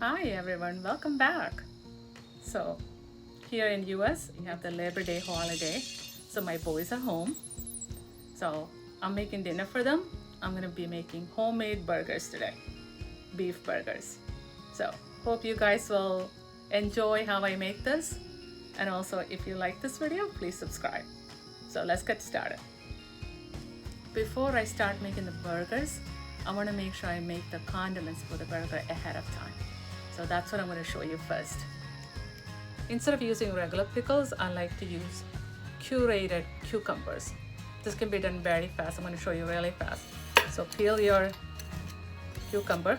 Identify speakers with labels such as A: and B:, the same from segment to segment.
A: Hi everyone, welcome back. So here in US, you have the Labor Day holiday. So my boys are home. So I'm making dinner for them. I'm gonna be making homemade burgers today, beef burgers. So hope you guys will enjoy how I make this. And also if you like this video, please subscribe. So let's get started. Before I start making the burgers, I wanna make sure I make the condiments for the burger ahead of time. So that's what I'm going to show you first. Instead of using regular pickles, I like to use curated cucumbers. This can be done very fast. I'm going to show you really fast. So peel your cucumber.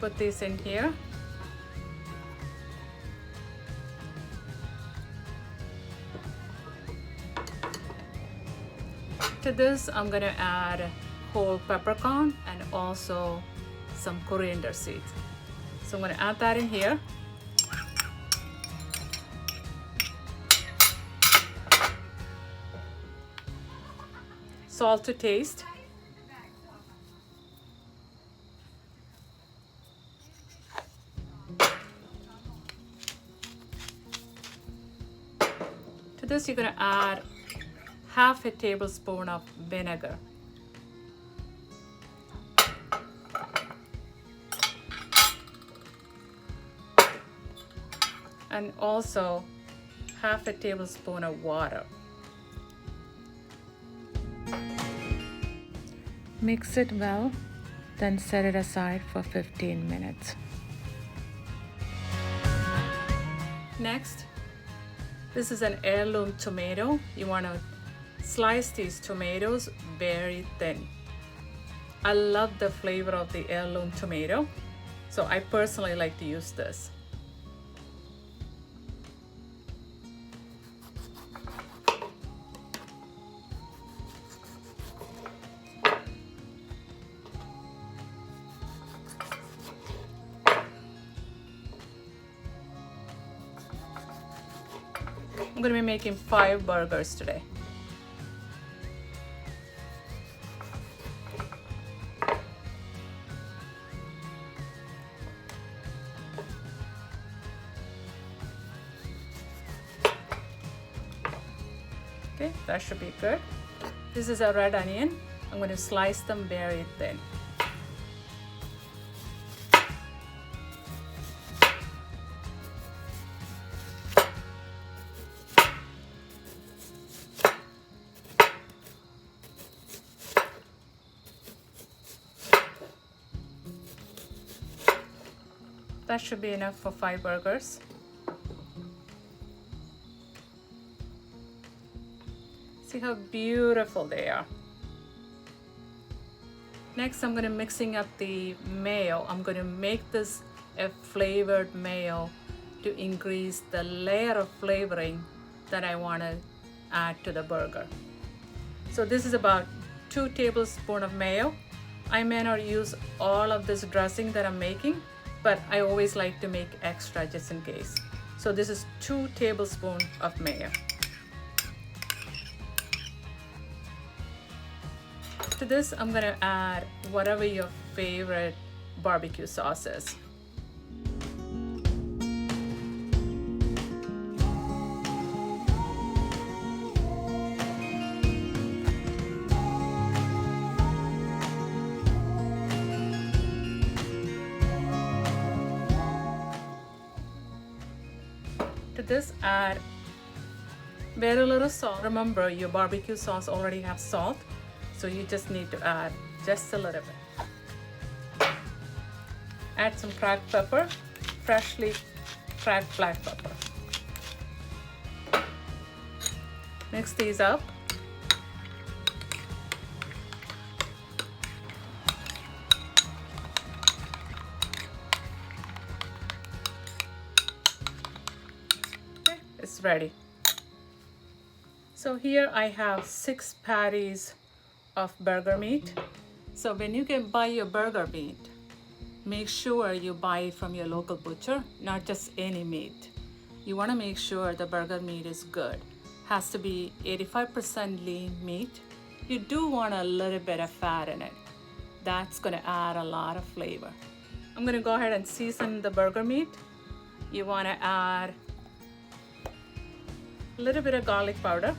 A: Put this in here. To this, I'm going to add whole peppercorn and also some coriander seeds. So I'm going to add that in here. Salt to taste. To this, you're going to add half a tablespoon of vinegar. And also half a tablespoon of water. Mix it well, then set it aside for 15 minutes. Next, this is an heirloom tomato. You want to slice these tomatoes very thin. I love the flavor of the heirloom tomato, so I personally like to use this. I'm going to be making 5 burgers today. Okay, that should be good. This is a red onion. I'm going to slice them very thin. That should be enough for 5 burgers. See how beautiful they are. Next, I'm going to mixing up the mayo. I'm going to make this a flavored mayo to increase the layer of flavoring that I want to add to the burger. So this is about 2 tablespoons of mayo. I may not use all of this dressing that I'm making, but I always like to make extra just in case. So this is 2 tablespoons of mayo. To this, I'm gonna add whatever your favorite barbecue sauce is. To this, add very little salt. Remember, your barbecue sauce already has salt, so you just need to add just a little bit. Add some cracked pepper, freshly cracked black pepper. Mix these up. it's ready. So here I have 6 patties of burger meat. So when you can buy your burger meat, make sure you buy it from your local butcher, not just any meat. You want to make sure the burger meat is good. Has to be 85% lean meat. You do want a little bit of fat in it. That's going to add a lot of flavor. I'm going to go ahead and season the burger meat. You want to add a little bit of garlic powder.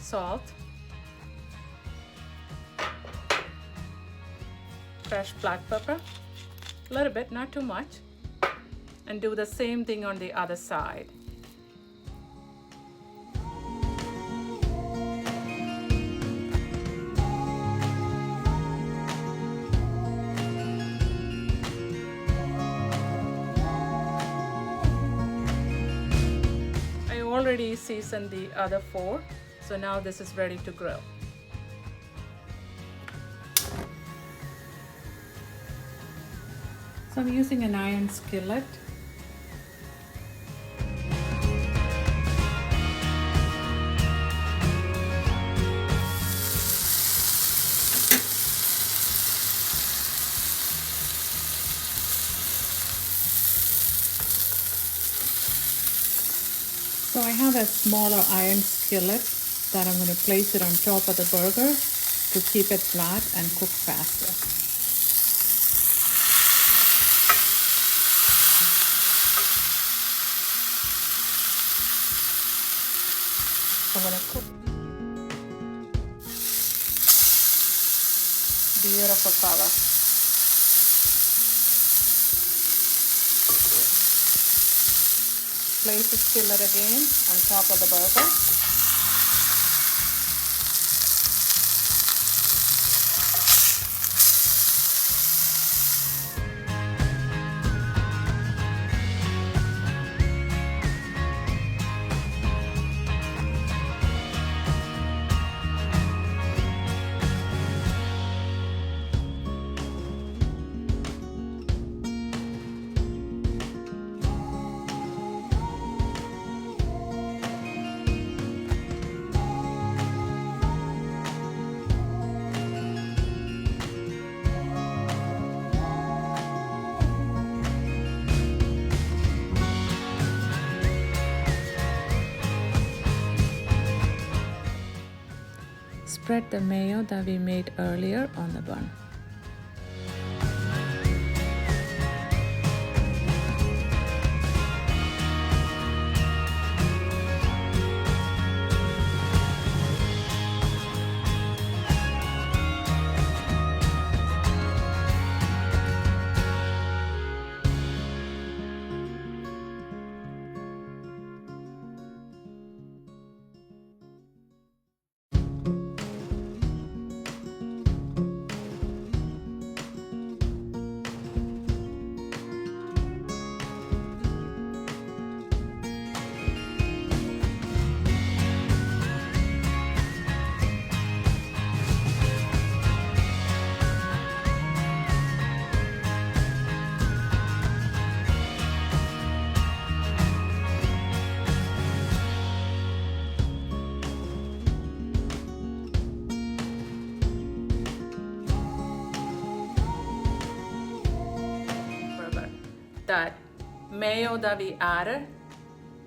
A: Salt, fresh black pepper, a little bit, not too much, and do the same thing on the other side. I already seasoned the other 4. So now this is ready to grill. So I'm using an iron skillet. So I have a smaller iron skillet that I'm going to place it on top of the burger to keep it flat and cook faster. I'm going to cook. Beautiful color. Place the skillet again on top of the burger. Spread the mayo that we made earlier on the bun. That mayo that we added,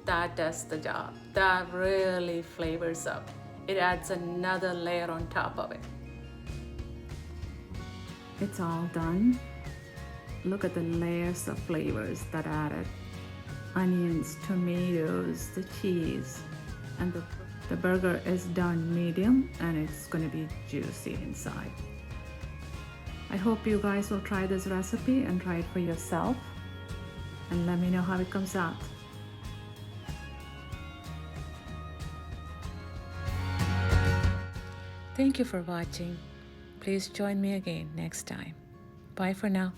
A: that does the job. That really flavors up. It adds another layer on top of it. It's all done. Look at the layers of flavors that added. Onions, tomatoes, the cheese, and the burger is done medium and it's going to be juicy inside. I hope you guys will try this recipe and try it for yourself and let me know how it comes out. Thank you for watching. Please join me again next time. Bye for now.